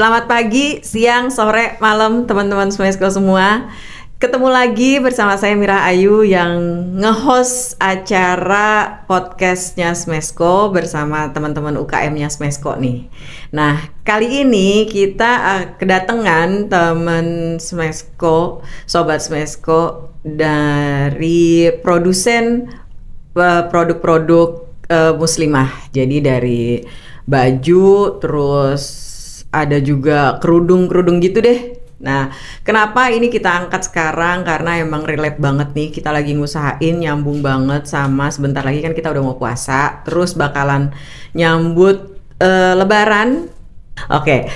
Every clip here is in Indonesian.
Selamat pagi, siang, sore, malam teman-teman Smesco semua. Ketemu lagi bersama saya Mira Ayu yang nge-host acara podcastnya Smesco bersama teman-teman UKM-nya Smesco nih. Nah, kali ini kita kedatangan teman Smesco, sobat Smesco dari produsen produk-produk muslimah. Jadi dari baju, terus ada juga kerudung-kerudung gitu deh. Nah, kenapa ini kita angkat sekarang? Karena emang relate banget nih, kita lagi ngusahain nyambung banget sama sebentar lagi kan kita udah mau puasa, terus bakalan nyambut Lebaran. Oke,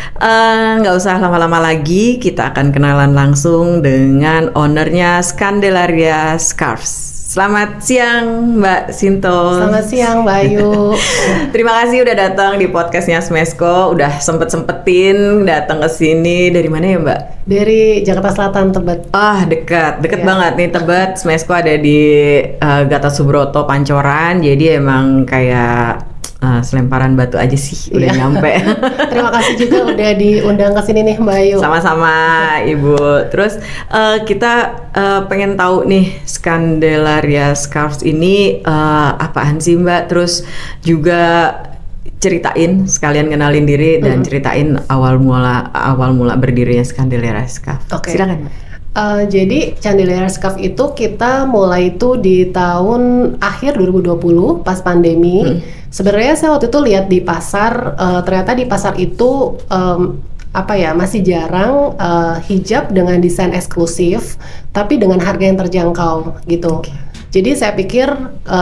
nggak usah lama-lama lagi, kita akan kenalan langsung dengan ownernya Scandelaria Scarves. Selamat siang Mbak Sinto. Selamat siang Mbak Ayu. Terima kasih udah datang di podcastnya Smesco, udah sempet-sempetin datang ke sini. Dari mana ya Mbak? Dari Jakarta Selatan, Tebet. Deket banget nih Tebet. Smesco ada di Gatot Subroto, Pancoran. Jadi emang kayak selemparan batu aja sih udah nyampe. Terima kasih juga udah diundang ke sini nih Mbak Ayu. Sama-sama Ibu. Terus kita pengen tahu nih Scandelaria Scarves ini apaan sih Mbak? Terus juga ceritain, sekalian kenalin diri dan ceritain awal mula berdirinya Scandelaria Scarves. Silakan Mbak. Jadi Scandelaria Scarves itu kita mulai itu di tahun akhir 2020 pas pandemi. Sebenarnya saya waktu itu lihat di pasar, ternyata di pasar itu masih jarang hijab dengan desain eksklusif, tapi dengan harga yang terjangkau gitu. Jadi saya pikir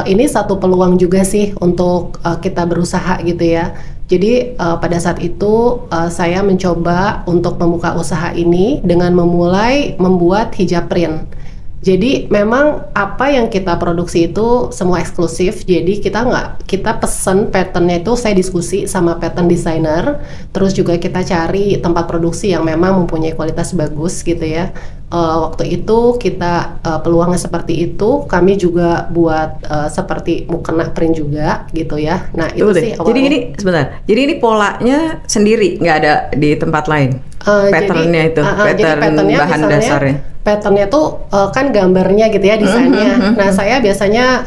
ini satu peluang juga sih untuk kita berusaha gitu ya. Jadi pada saat itu saya mencoba untuk membuka usaha ini dengan memulai membuat hijab print. Jadi memang apa yang kita produksi itu semua eksklusif. Jadi kita pesen patternnya itu, saya diskusi sama pattern designer. Terus juga kita cari tempat produksi yang memang mempunyai kualitas bagus gitu ya. Waktu itu kita peluangnya seperti itu. Kami juga buat seperti mukena print juga gitu ya. Nah itu sih awalnya. Jadi ini sebentar. Jadi ini polanya sendiri, nggak ada di tempat lain. Patternnya itu, pattern bahan dasarnya. Patternnya tuh kan gambarnya gitu ya, desainnya. Nah saya biasanya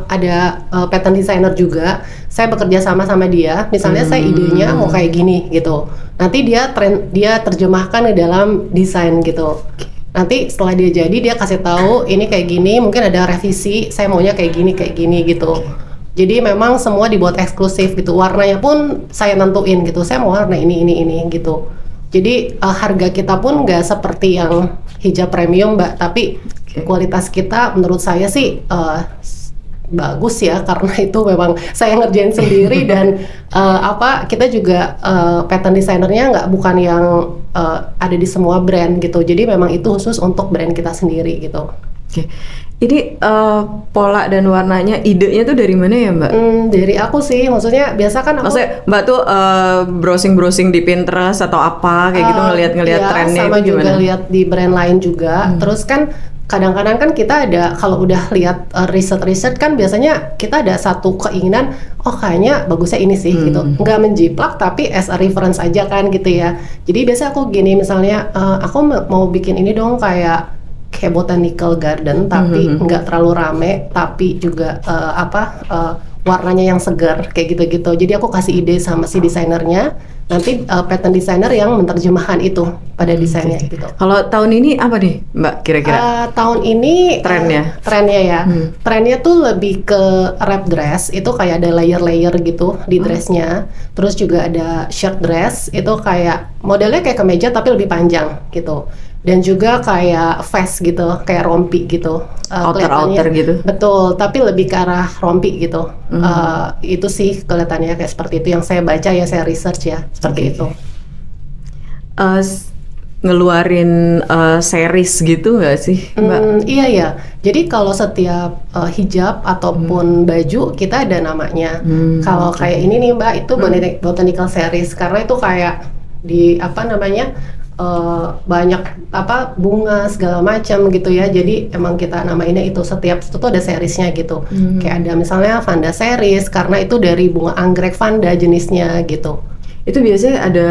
ada pattern designer juga. Saya bekerja sama dia. Misalnya saya idenya mau kayak gini gitu. Nanti dia terjemahkan ke dalam desain gitu. Nanti setelah dia jadi dia kasih tahu ini kayak gini, mungkin ada revisi. Saya maunya kayak gini gitu. Jadi memang semua dibuat eksklusif gitu. Warnanya pun saya nentuin gitu. Saya mau warna ini gitu. Jadi harga kita pun nggak seperti yang hijab premium Mbak, tapi kualitas kita menurut saya sih bagus ya, karena itu memang saya ngerjain sendiri dan kita juga pattern desainernya bukan yang ada di semua brand gitu. Jadi memang itu khusus untuk brand kita sendiri gitu. Ini pola dan warnanya, idenya tuh dari mana ya Mbak? Dari aku sih, maksudnya biasa kan Maksudnya Mbak tuh browsing di Pinterest atau apa kayak gitu, ngelihat trennya sama itu gimana? Juga lihat di brand lain juga. Terus kan kadang-kadang kan kita ada, kalau udah lihat riset kan biasanya kita ada satu keinginan, kayaknya bagusnya ini sih gitu. Nggak menjiplak tapi as a reference aja kan gitu ya. Jadi biasa aku gini, misalnya aku mau bikin ini dong kayak botanical garden tapi nggak terlalu rame, tapi juga warnanya yang segar kayak gitu-gitu. Jadi aku kasih ide sama si desainernya, nanti pattern designer yang menerjemahkan itu pada desainnya gitu. Kalau tahun ini apa nih Mbak kira-kira? Tahun ini trennya ya. Trennya tuh lebih ke wrap dress, itu kayak ada layer-layer gitu di dressnya. Terus juga ada shirt dress, itu kayak modelnya kayak kemeja tapi lebih panjang gitu. Dan juga kayak vest gitu, kayak rompi gitu. Outer gitu. Betul, tapi lebih ke arah rompi gitu. Itu sih kelihatannya kayak seperti itu yang saya baca ya, saya research ya, seperti itu. Ngeluarin series gitu nggak sih Mbak? Iya ya. Jadi kalau setiap hijab ataupun baju kita ada namanya. Kalau kayak ini nih Mbak, itu botanical series, karena itu kayak di banyak bunga segala macam gitu ya. Jadi emang kita namainnya itu, setiap itu tuh ada seriesnya gitu. Kayak ada misalnya Vanda series karena itu dari bunga anggrek Vanda jenisnya gitu. Itu biasanya ada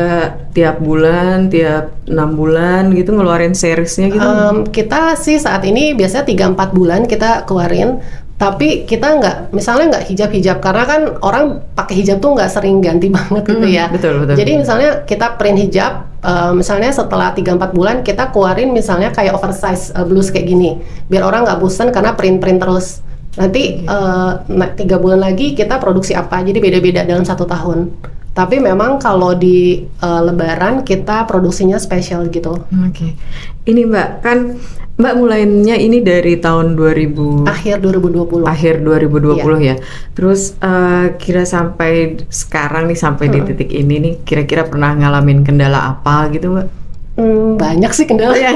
tiap bulan, tiap 6 bulan gitu ngeluarin seriesnya gitu? Kita sih saat ini biasanya 3-4 bulan kita keluarin. Tapi kita misalnya nggak hijab-hijab, karena kan orang pakai hijab tuh nggak sering ganti banget gitu ya. Betul. Jadi misalnya kita print hijab, misalnya setelah 3-4 bulan kita keluarin misalnya kayak oversize blus kayak gini, biar orang nggak bosen karena print terus. Nanti 3 bulan lagi kita produksi apa, jadi beda-beda dalam 1 tahun. Tapi memang kalau di Lebaran kita produksinya spesial gitu. Oke. Ini Mbak, kan Mbak mulainya ini dari tahun 2000 Akhir 2020. Akhir 2020 ya. Terus kira sampai sekarang nih, sampai di titik ini nih, kira-kira pernah ngalamin kendala apa gitu Mbak? Banyak sih kendalanya.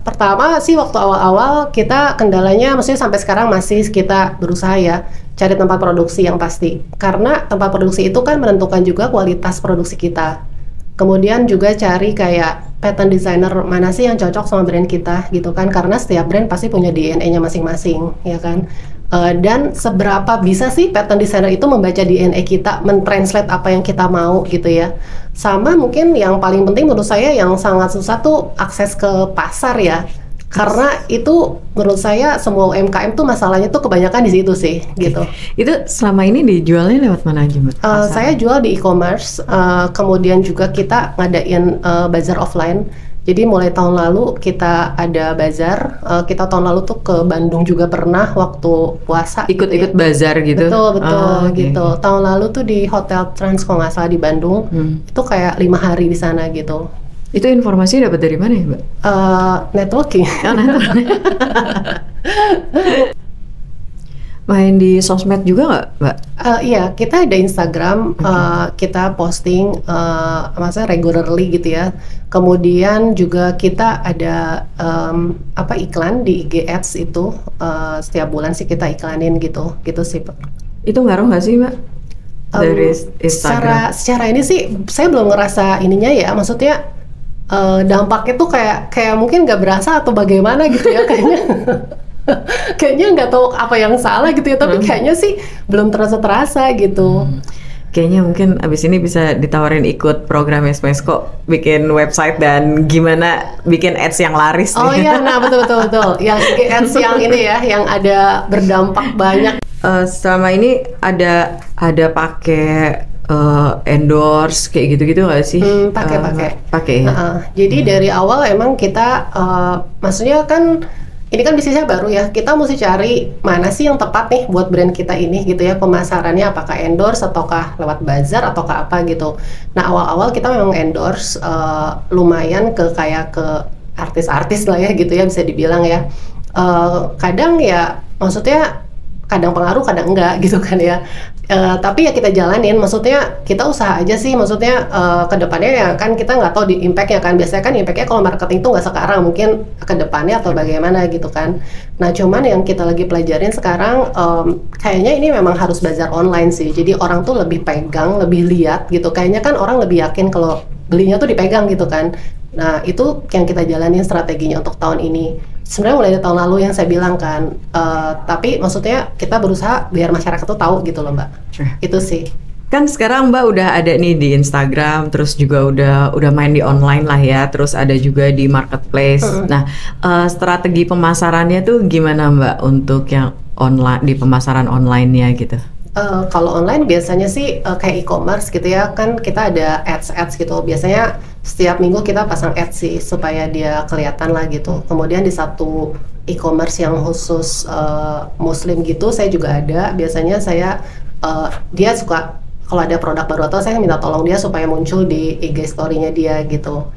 Pertama sih waktu awal-awal kita kendalanya, maksudnya sampai sekarang masih kita berusaha ya cari tempat produksi yang pasti, karena tempat produksi itu kan menentukan juga kualitas produksi kita. Kemudian juga cari kayak pattern designer mana sih yang cocok sama brand kita gitu kan, karena setiap brand pasti punya DNA-nya masing-masing ya kan. Dan seberapa bisa sih pattern designer itu membaca DNA kita, mentranslate apa yang kita mau gitu ya. Sama mungkin yang paling penting menurut saya yang sangat susah tuh akses ke pasar ya. Karena itu menurut saya semua UMKM tuh masalahnya tuh kebanyakan di situ sih gitu. Itu selama ini dijualnya lewat mana aja Mbak? Saya jual di e-commerce, kemudian juga kita ngadain bazar offline. Jadi mulai tahun lalu kita ada bazar, kita tahun lalu tuh ke Bandung juga pernah waktu puasa. Ikut-ikut gitu bazar gitu? Betul gitu. Tahun lalu tuh di Hotel Trans kalau nggak salah di Bandung, itu kayak 5 hari di sana gitu. Itu informasi dapat dari mana ya Mbak? Networking. Main di sosmed juga nggak Mbak? Iya, kita ada Instagram, kita posting maksudnya regularly gitu ya. Kemudian juga kita ada iklan di IG Ads itu, setiap bulan sih kita iklanin gitu sih Pak. Itu ngaruh nggak sih Mbak? Dari Instagram? Secara ini sih saya belum ngerasa ininya ya, maksudnya dampaknya tuh kayak mungkin nggak berasa atau bagaimana gitu ya kayaknya. Kayaknya nggak tahu apa yang salah gitu ya, tapi kayaknya sih belum terasa gitu. Kayaknya mungkin abis ini bisa ditawarin ikut program Yasmesco, bikin website dan gimana bikin ads yang laris. Oh iya, nah betul. Yang ads yang ini ya, yang ada berdampak banyak. Selama ini ada pakai endorse kayak gitu-gitu nggak sih? Pakai. Jadi dari awal emang kita, maksudnya kan ini kan bisnisnya baru ya, kita mesti cari mana sih yang tepat nih buat brand kita ini gitu ya, pemasarannya apakah endorse ataukah lewat bazar ataukah apa gitu. Nah awal-awal kita memang endorse lumayan ke artis-artis lah ya gitu ya, bisa dibilang ya. Kadang ya maksudnya kadang pengaruh kadang enggak gitu kan ya. Tapi ya kita jalanin, maksudnya kita usaha aja sih, maksudnya ke depannya ya kan kita nggak tahu di impact-nya kan, biasanya kan impact-nya kalau marketing tuh nggak sekarang, mungkin ke depannya atau bagaimana gitu kan. Nah cuman yang kita lagi pelajarin sekarang kayaknya ini memang harus bazar online sih, jadi orang tuh lebih pegang, lebih lihat gitu, kayaknya kan orang lebih yakin kalau belinya tuh dipegang gitu kan. Nah itu yang kita jalanin strateginya untuk tahun ini. Sebenarnya mulai dari tahun lalu yang saya bilang kan, tapi maksudnya kita berusaha biar masyarakat tuh tahu gitu loh Mbak. Itu sih. Kan sekarang Mbak udah ada nih di Instagram, terus juga udah main di online lah ya, terus ada juga di marketplace. Nah, strategi pemasarannya tuh gimana Mbak untuk yang online, di pemasaran online-nya gitu? Kalau online biasanya sih kayak e-commerce gitu ya, kan kita ada ads gitu. Biasanya setiap minggu kita pasang ads sih supaya dia kelihatan lah gitu. Kemudian di satu e-commerce yang khusus muslim gitu, saya juga ada. Biasanya saya dia suka kalau ada produk baru atau saya minta tolong dia supaya muncul di IG story-nya dia gitu.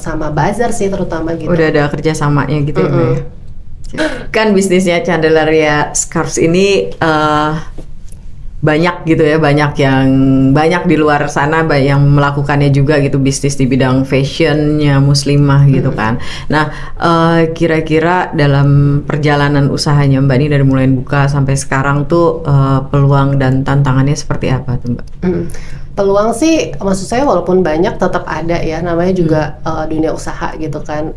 Sama bazar sih terutama gitu. Udah ada kerjasamanya gitu ya? Kan bisnisnya Candelaria Scarves ini banyak gitu ya, banyak di luar sana yang melakukannya juga gitu, bisnis di bidang fashionnya muslimah gitu kan. Nah kira-kira dalam perjalanan usahanya Mbak ini dari mulai buka sampai sekarang tuh peluang dan tantangannya seperti apa tuh Mbak? Peluang sih maksud saya walaupun banyak tetap ada ya, namanya juga dunia usaha gitu kan.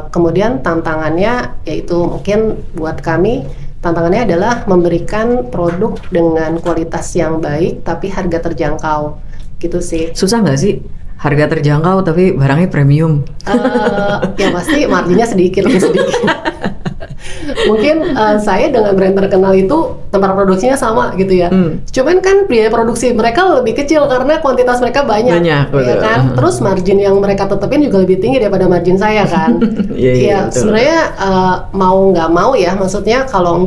Kemudian tantangannya yaitu mungkin buat kami Tantangannya adalah memberikan produk dengan kualitas yang baik tapi harga terjangkau, gitu sih. Susah nggak sih? Harga terjangkau tapi barangnya premium. Ya pasti marginnya sedikit, lebih sedikit. Mungkin saya dengan brand terkenal itu tempat produksinya sama gitu ya. Cuman kan biaya produksi mereka lebih kecil karena kuantitas mereka banyak ya kan. Terus margin yang mereka tetepin juga lebih tinggi daripada margin saya kan. Iya, sebenarnya mau nggak mau ya, maksudnya kalau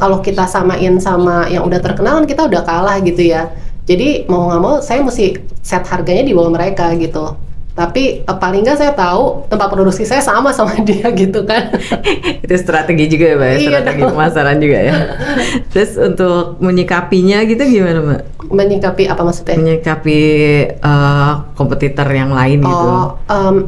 kalau kita samain sama yang udah terkenal kan kita udah kalah gitu ya. Jadi mau nggak mau saya mesti set harganya di bawah mereka gitu. Tapi paling nggak saya tahu tempat produksi saya sama dia gitu kan. Itu strategi juga ya Mbak, strategi pemasaran juga ya. Terus untuk menyikapinya gitu gimana Mbak? Menyikapi apa maksudnya? Menyikapi kompetitor yang lain gitu.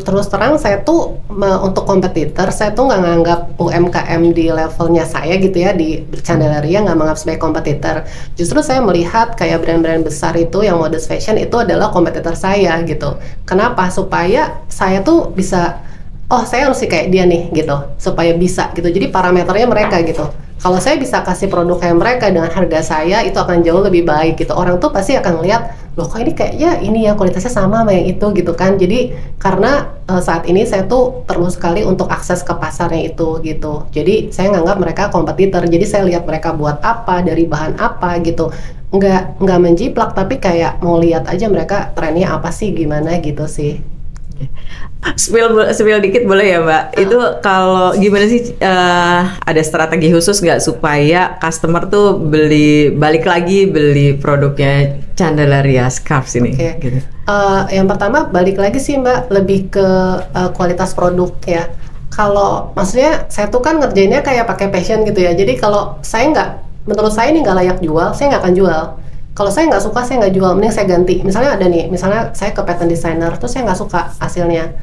Terus terang saya tuh untuk kompetitor saya tuh nggak nganggap UMKM di levelnya saya gitu ya, di Candelaria nggak menganggap sebagai kompetitor. Justru saya melihat kayak brand-brand besar itu yang modest fashion itu adalah kompetitor saya gitu. Kenapa? Supaya saya tuh bisa, saya harus sih kayak dia nih gitu, supaya bisa gitu. Jadi parameternya mereka gitu. Kalau saya bisa kasih produk kayak mereka dengan harga saya, itu akan jauh lebih baik gitu. Orang tuh pasti akan lihat, loh kok ini kayaknya ini ya kualitasnya sama yang itu gitu kan. Jadi karena saat ini saya tuh perlu sekali untuk akses ke pasarnya itu gitu. Jadi saya nganggap mereka kompetitor. Jadi saya lihat mereka buat apa, dari bahan apa gitu. Nggak menjiplak, tapi kayak mau lihat aja mereka trennya apa sih, gimana gitu sih. Spill dikit boleh ya Mbak? Itu kalau gimana sih, ada strategi khusus nggak supaya customer tuh balik lagi beli produknya Candelaria Scarves ini? Gitu. Yang pertama balik lagi sih Mbak, lebih ke kualitas produk ya. Kalau maksudnya saya tuh kan ngerjainnya kayak pakai passion gitu ya. Jadi kalau menurut saya ini nggak layak jual, saya nggak akan jual. Kalau saya nggak suka, saya nggak jual, mending saya ganti. Misalnya saya ke pattern designer, terus saya nggak suka hasilnya.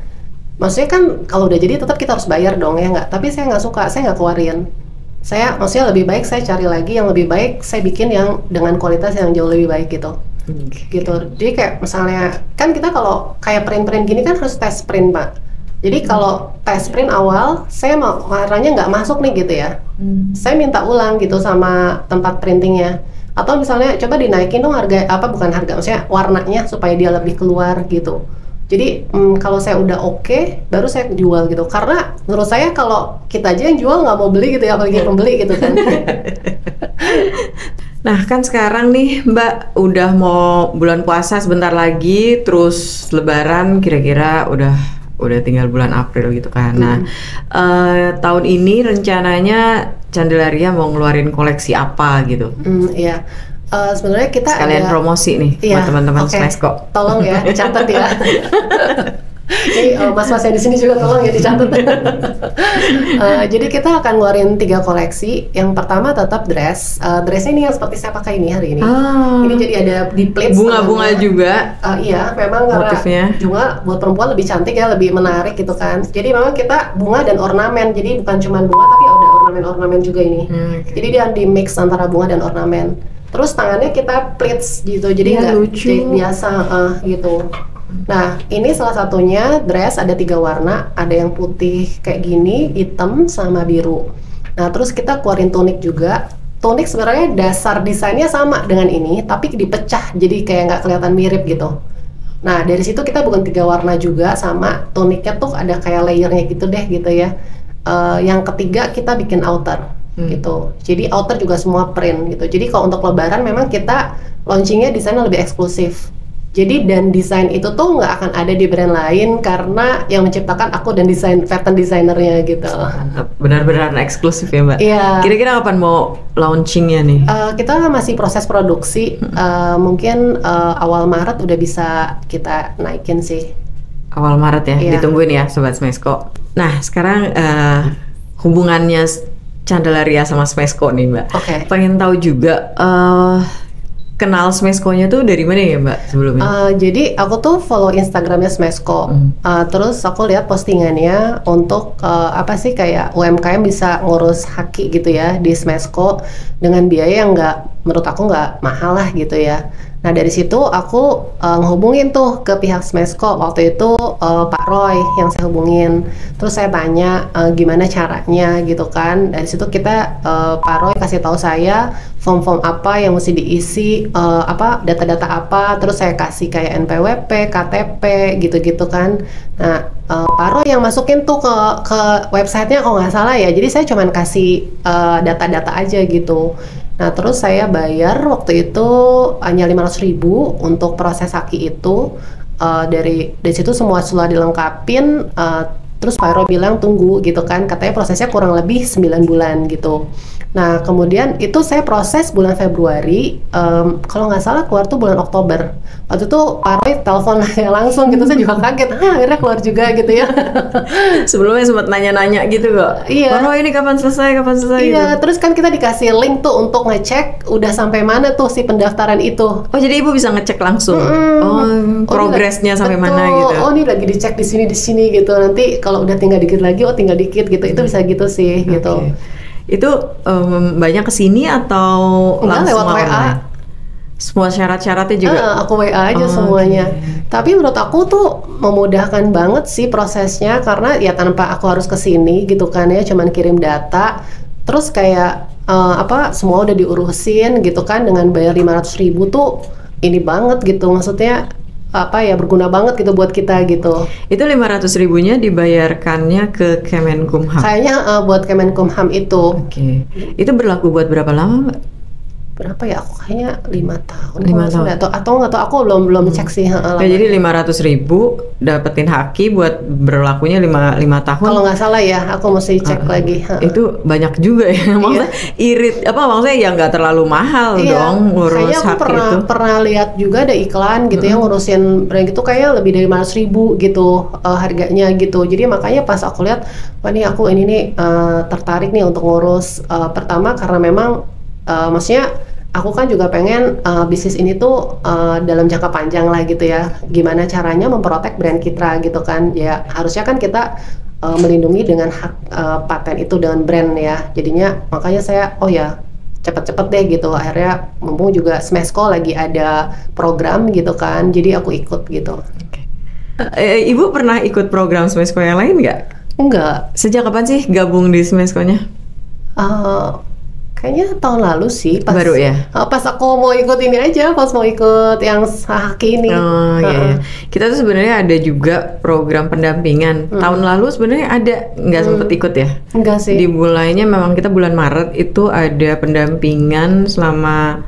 Maksudnya kan kalau udah jadi tetap kita harus bayar dong ya nggak? Tapi saya nggak suka, saya nggak keluarin. Maksudnya lebih baik saya cari lagi yang lebih baik, saya bikin yang dengan kualitas yang jauh lebih baik gitu. Gitu. Jadi kayak misalnya, kan kita kalau kayak print gini kan harus tes print Pak. Jadi kalau tes print awal, saya warnanya nggak masuk nih gitu ya. Saya minta ulang gitu sama tempat printingnya. Atau misalnya coba dinaikin dong maksudnya warnanya supaya dia lebih keluar gitu. Jadi kalau saya udah oke, baru saya jual gitu. Karena menurut saya kalau kita aja yang jual nggak mau beli gitu ya, apalagi pembeli gitu kan. Nah kan sekarang nih Mbak udah mau bulan puasa sebentar lagi, terus Lebaran kira-kira udah tinggal bulan April gitu kan. Nah tahun ini rencananya Candelaria mau ngeluarin koleksi apa gitu? Iya. Sebenarnya kita sekalian promosi nih buat teman-teman Smesco. Tolong ya dicatat ya. Ini mas-mas yang di sini juga tolong ya dicatat. Jadi kita akan ngeluarin 3 koleksi. Yang pertama tetap dress. Dressnya ini yang seperti saya pakai ini hari ini. Ini jadi ada di plates bunga-bunga juga. Iya, memang motifnya. Karena bunga buat perempuan lebih cantik ya, lebih menarik gitu kan. Jadi memang kita bunga dan ornamen. Jadi bukan cuma bunga tapi ada ornamen-ornamen juga ini. Jadi dia di mix antara bunga dan ornamen. Terus tangannya kita pleats gitu, jadi nggak jahit biasa gitu. Nah ini salah satunya dress, ada 3 warna, ada yang putih kayak gini, hitam sama biru. Nah terus kita keluarin tunik juga. Tunik sebenarnya dasar desainnya sama dengan ini, tapi dipecah jadi kayak nggak kelihatan mirip gitu. Nah dari situ kita bukan 3 warna juga, sama tuniknya tuh ada kayak layernya gitu deh gitu ya. Yang ketiga kita bikin outer. Gitu. Jadi outer juga semua print gitu. Jadi kalau untuk lebaran memang kita launchingnya desainnya lebih eksklusif. Jadi dan desain itu tuh nggak akan ada di brand lain karena yang menciptakan aku dan pattern desainernya gitu. Benar-benar eksklusif ya Mbak? Iya. Kira-kira kapan mau launchingnya nih? Kita masih proses produksi. Mungkin awal Maret udah bisa kita naikin sih. Awal Maret ya? Iya. Ditungguin ya Sobat Smesco. Nah sekarang hubungannya Candelaria sama Smesco nih Mbak. Pengen tahu juga kenal Smesco-nya tuh dari mana ya Mbak sebelumnya? Jadi aku tuh follow Instagramnya Smesco. Terus aku lihat postingannya untuk apa sih kayak UMKM bisa ngurus haki gitu ya di Smesco dengan biaya yang menurut aku nggak mahal lah gitu ya. Nah dari situ aku ngehubungin tuh ke pihak Smesco. Waktu itu Pak Roy yang saya hubungin. Terus saya tanya gimana caranya gitu kan. Dari situ kita Pak Roy kasih tahu saya form-form apa yang mesti diisi, apa data-data apa. Terus saya kasih kayak NPWP, KTP gitu-gitu kan. Nah Pak Roy yang masukin tuh ke websitenya kalau nggak salah ya. Jadi saya cuman kasih data-data aja gitu. Nah terus saya bayar waktu itu hanya 500.000 untuk proses haki itu. Dari situ semua sudah dilengkapin. Terus Pak Roy bilang tunggu gitu kan, katanya prosesnya kurang lebih 9 bulan gitu. Nah kemudian itu saya proses bulan Februari, kalau nggak salah keluar tuh bulan Oktober. Waktu itu Pak Roy telepon saya langsung gitu, saya juga kaget, akhirnya keluar juga gitu ya. Sebelumnya sempat nanya-nanya gitu kok. Iya. Pak Roy ini kapan selesai Iya, gitu. terus kan kita dikasih link tuh untuk ngecek udah sampai mana tuh si pendaftaran itu. Oh jadi ibu bisa ngecek langsung. Progresnya sampai mana gitu. Oh ini lagi dicek di sini gitu. Nanti kalau udah tinggal dikit lagi, tinggal dikit gitu. Itu bisa gitu sih gitu. Itu banyak kesini atau Enggak, langsung lewat WA. online? Semua syarat-syaratnya juga? Aku WA aja semuanya. Tapi menurut aku tuh memudahkan banget sih prosesnya, karena ya tanpa aku harus kesini gitu kan ya, cuman kirim data. Terus kayak semua udah diurusin gitu kan, dengan bayar 500.000 tuh ini banget gitu, maksudnya berguna banget gitu buat kita gitu. Itu 500.000-nya dibayarkannya ke Kemenkumham? Kayaknya buat Kemenkumham itu. Oke. Itu berlaku buat berapa lama, Mbak? Berapa ya? Aku kayaknya 5 tahun. 5 tahun. Atau nggak tahu, aku belum cek sih. Jadi 500.000 dapetin haki buat berlakunya 5 tahun. Kalau nggak salah ya, aku mesti cek lagi. Itu banyak juga ya. Maksudnya maksudnya ya nggak terlalu mahal dong ngurus kayaknya aku haki itu. pernah lihat juga ada iklan gitu yang ngurusin brand gitu, kayak lebih dari 500.000 gitu harganya gitu. Jadi makanya pas aku lihat, wah nih aku ini nih tertarik nih untuk ngurus. Pertama karena memang maksudnya aku kan juga pengen bisnis ini tuh dalam jangka panjang lah gitu ya. Gimana caranya memprotek brand kita gitu kan. Ya harusnya kan kita melindungi dengan hak paten itu dengan brand ya. Jadinya makanya saya cepet-cepet deh gitu. Akhirnya mumpung juga Smesco lagi ada program gitu kan. Jadi aku ikut gitu. Ibu pernah ikut program Smesco yang lain nggak? Enggak. Sejak kapan sih gabung di Smesco-nya? Kayaknya tahun lalu sih, baru ya? Pas aku mau ikut ini aja, pas mau ikut yang haki ini. Oh iya. Kita tuh sebenarnya ada juga program pendampingan. Tahun lalu sebenarnya ada, nggak sempet ikut ya? Enggak sih. Dimulainya memang kita bulan Maret itu ada pendampingan selama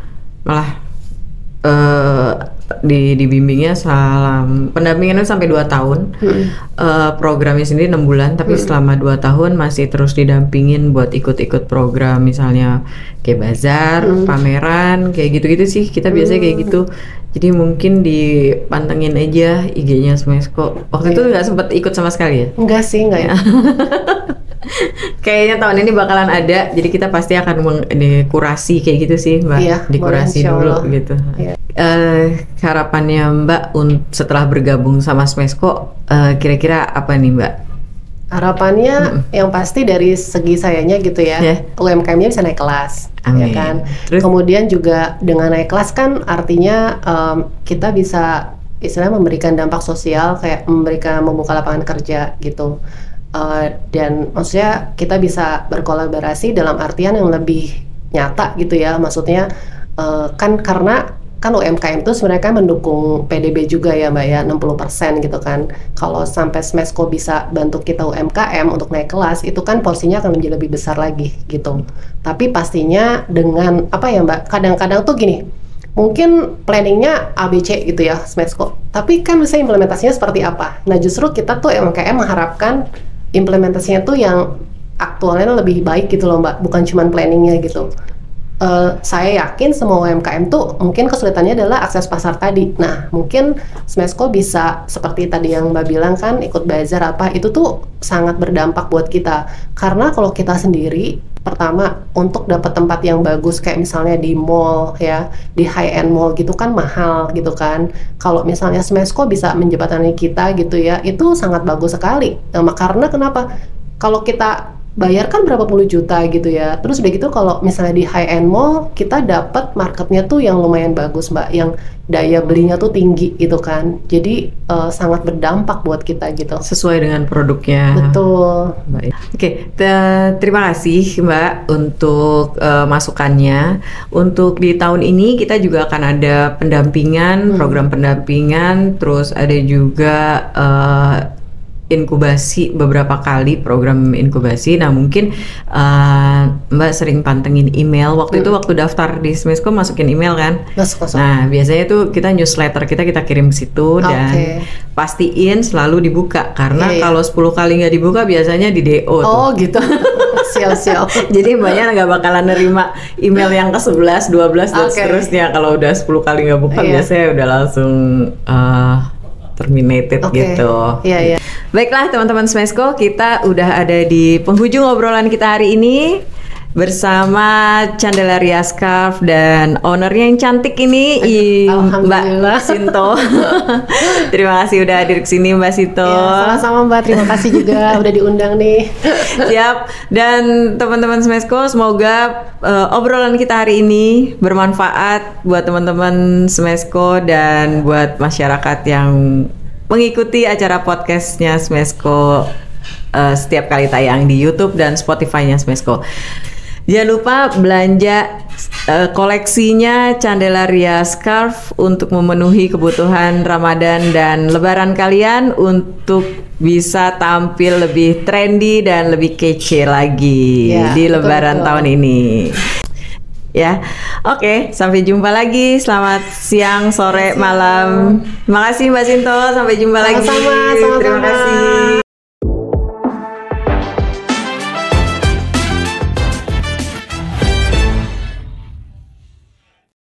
dibimbingnya pendampingan itu sampai 2 tahun. Programnya sendiri 6 bulan, tapi selama 2 tahun masih terus didampingin buat ikut-ikut program, misalnya kayak bazar, pameran, kayak gitu-gitu sih. Kita biasanya kayak gitu. Jadi mungkin dipantengin aja IG-nya Smesco. Waktu itu nggak sempet ikut sama sekali ya? Enggak sih, enggak ya. Kayaknya tahun ini bakalan ada, jadi kita pasti akan dikurasi kayak gitu sih, Mbak. Iya, dikurasi dulu gitu. Iya. Harapannya Mbak setelah bergabung sama Smesco, kira-kira apa nih, Mbak? Harapannya yang pasti dari segi sayanya gitu ya, UMKM-nya bisa naik kelas. Amin. Ya kan. Terus? Kemudian juga dengan naik kelas kan artinya kita bisa istilahnya memberikan dampak sosial, kayak membuka lapangan kerja gitu. Dan maksudnya kita bisa berkolaborasi dalam artian yang lebih nyata gitu ya. Maksudnya kan karena kan UMKM itu sebenarnya kan mendukung PDB juga ya Mbak ya, 60% gitu kan. Kalau sampai Smesco bisa bantu kita UMKM untuk naik kelas, itu kan porsinya akan menjadi lebih besar lagi gitu. Tapi pastinya dengan Mbak, kadang-kadang tuh gini, mungkin planningnya ABC gitu ya Smesco, tapi kan bisa implementasinya seperti apa. Nah justru kita tuh UMKM mengharapkan implementasinya tuh yang aktualnya lebih baik gitu loh Mbak, bukan cuma planningnya gitu. Saya yakin semua UMKM tuh mungkin kesulitannya adalah akses pasar tadi. Nah mungkin Smesco bisa seperti tadi yang Mbak bilang kan, ikut bazar itu tuh sangat berdampak buat kita. Karena kalau kita sendiri, pertama untuk dapat tempat yang bagus kayak misalnya di mall ya, di high end mall gitu kan mahal gitu kan. Kalau misalnya Smesco bisa menjembatani kita gitu ya, itu sangat bagus sekali. Karena kenapa? Kalau kita bayar kan berapa puluh juta gitu ya. Terus udah gitu kalau misalnya di high end mall kita dapat marketnya tuh yang lumayan bagus Mbak, yang daya belinya tuh tinggi gitu kan. Jadi sangat berdampak buat kita gitu. Sesuai dengan produknya. Betul. Baik. Oke, terima kasih Mbak untuk masukannya. Untuk di tahun ini kita juga akan ada pendampingan, program pendampingan, terus ada juga inkubasi beberapa kali program inkubasi. Nah mungkin Mbak sering pantengin email. Waktu itu waktu daftar di Smesco masukin email kan. Nah biasanya tuh kita newsletter kita kirim ke situ dan pastiin selalu dibuka karena kalau 10 kali nggak dibuka biasanya di DO. Oh tuh. Gitu. Siap. Jadi Mbaknya nggak bakalan nerima email yang ke 11, 12 dan seterusnya. Kalau udah 10 kali nggak buka biasanya udah langsung terminated gitu. Iya. Baiklah teman-teman Smesco, kita udah ada di penghujung obrolan kita hari ini bersama Candelaria Scarf dan ownernya yang cantik ini Mbak Sinto. Terima kasih udah hadir ke sini Mbak Sinto. Ya, sama-sama Mbak, terima kasih juga udah diundang nih. Siap. Dan teman-teman Smesco, semoga obrolan kita hari ini bermanfaat buat teman-teman Smesco dan buat masyarakat yang mengikuti acara podcastnya Smesco setiap kali tayang di YouTube dan Spotify-nya Smesco. Jangan lupa belanja koleksinya Candelaria Scarf untuk memenuhi kebutuhan Ramadan dan Lebaran kalian untuk bisa tampil lebih trendy dan lebih kece lagi di Lebaran tahun ini. Ya, oke, sampai jumpa lagi. Selamat siang, sore, malam. Makasih Mbak Sinto, sampai jumpa lagi. Sama-sama. Terima kasih.